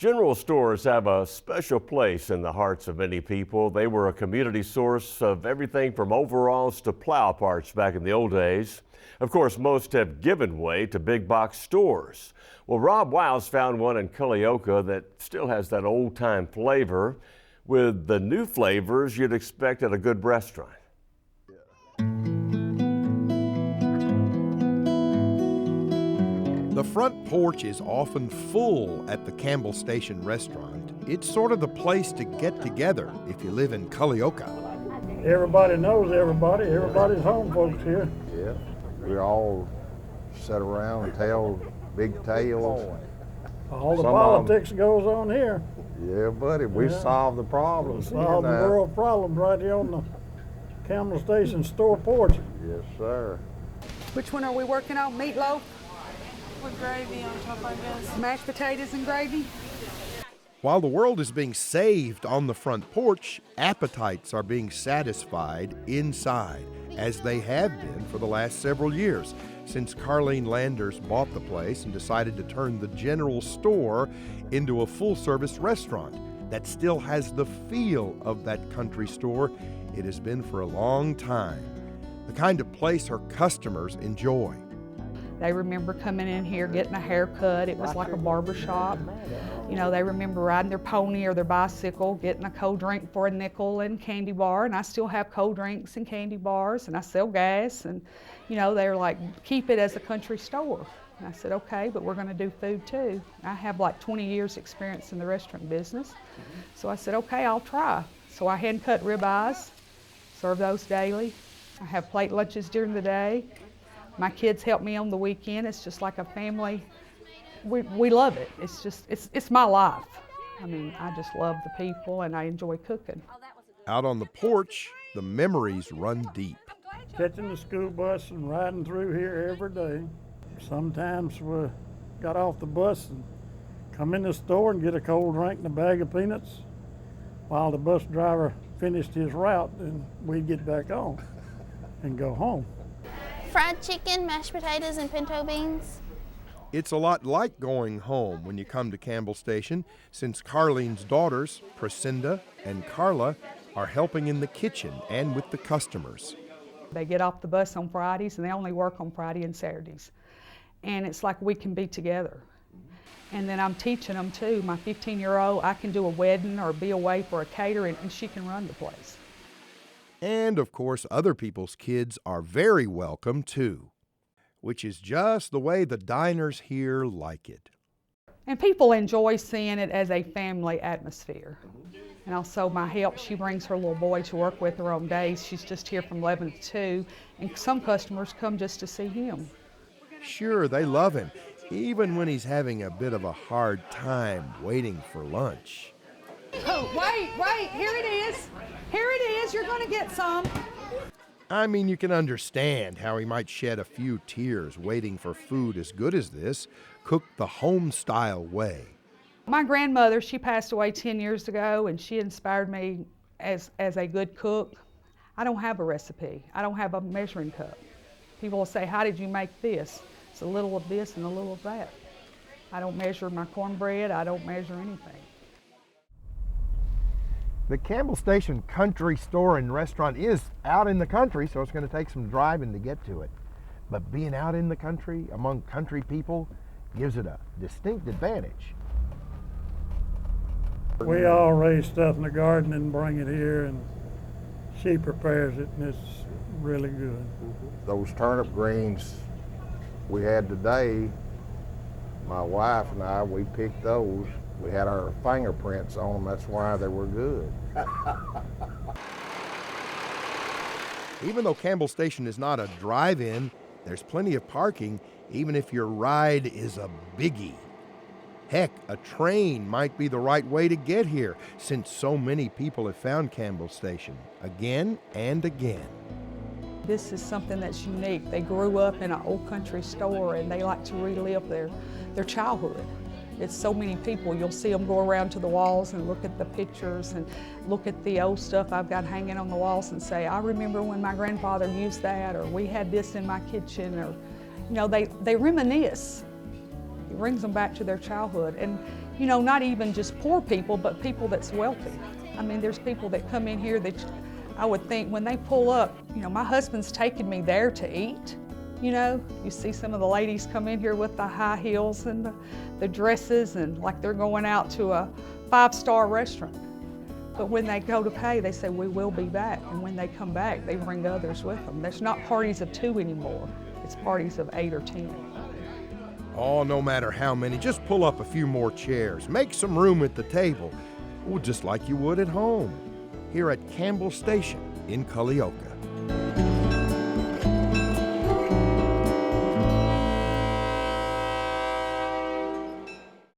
General stores have a special place in the hearts of many people. They were a community source of everything from overalls to plow parts back in the old days. Of course, most have given way to big box stores. Well, Rob Wiles found one in Culleoka that still has that old time flavor with the new flavors you'd expect at a good restaurant. The front porch is often full at the Campbell Station restaurant. It's sort of the place to get together if you live in Culleoka. Everybody knows everybody. Everybody's home folks here. Yeah, we all sit around and tell big tales. All the politics goes on here. Yeah, buddy, we solve the problems. Solve the world problems right here on the Campbell Station store porch. Yes, sir. Which one are we working on? Meatloaf? With gravy on top, I guess. Mashed potatoes and gravy? While the world is being saved on the front porch, appetites are being satisfied inside, as they have been for the last several years, since Carlene Landers bought the place and decided to turn the general store into a full-service restaurant that still has the feel of that country store it has been for a long time, the kind of place her customers enjoy. They remember coming in here, getting a haircut. It was like a barber shop. You know, they remember riding their pony or their bicycle, getting a cold drink for a nickel and candy bar. And I still have cold drinks and candy bars, and I sell gas. And, you know, they're like, keep it as a country store. And I said, okay, but we're going to do food too. I have like 20 years experience in the restaurant business. So I said, okay, I'll try. So I hand cut ribeyes, serve those daily. I have plate lunches during the day. My kids help me on the weekend. It's just like a family. We love it. It's my life. I mean, I just love the people and I enjoy cooking. Out on the porch, the memories run deep. Catching the school bus and riding through here every day. Sometimes we got off the bus and come in the store and get a cold drink and a bag of peanuts while the bus driver finished his route, and we'd get back on and go home. Fried chicken, mashed potatoes, and pinto beans. It's a lot like going home when you come to Campbell Station, since Carlene's daughters, Priscinda and Carla, are helping in the kitchen and with the customers. They get off the bus on Fridays and they only work on Friday and Saturdays. And it's like we can be together. And then I'm teaching them too. My 15-year-old, I can do a wedding or be away for a catering and she can run the place. And, of course, other people's kids are very welcome, too, which is just the way the diners here like it. And people enjoy seeing it as a family atmosphere. And also my help, she brings her little boy to work with her on days. She's just here from 11 to 2, and some customers come just to see him. Sure, they love him, even when he's having a bit of a hard time waiting for lunch. Oh, wait, here it is. Here it is, you're gonna get some. I mean, you can understand how he might shed a few tears waiting for food as good as this, cooked the home-style way. My grandmother, she passed away 10 years ago, and she inspired me as a good cook. I don't have a recipe. I don't have a measuring cup. People will say, how did you make this? It's a little of this and a little of that. I don't measure my cornbread. I don't measure anything. The Campbell Station Country Store and Restaurant is out in the country, so it's going to take some driving to get to it. But being out in the country, among country people, gives it a distinct advantage. We all raise stuff in the garden and bring it here, and she prepares it, and it's really good. Those turnip greens we had today, my wife and I, we picked those. We had our fingerprints on them, that's why they were good. Even though Campbell Station is not a drive-in, there's plenty of parking, even if your ride is a biggie. Heck, a train might be the right way to get here, since so many people have found Campbell Station again and again. This is something that's unique. They grew up in an old country store and they like to relive their childhood. It's so many people. You'll see them go around to the walls and look at the pictures and look at the old stuff I've got hanging on the walls and say, I remember when my grandfather used that, or we had this in my kitchen, or, you know, they reminisce. It brings them back to their childhood. And You know, not even just poor people, but people that's wealthy. I mean, there's people that come in here that I would think when they pull up, you know, my husband's taking me there to eat. You know, you see some of the ladies come in here with the high heels and the dresses and like they're going out to a 5-star restaurant. But when they go to pay, they say, we will be back. And when they come back, they bring others with them. There's not parties of 2 anymore. It's parties of 8 or 10. Oh, no matter how many, just pull up a few more chairs. Make some room at the table. Well, just like you would at home, here at Campbell Station in Culleoka.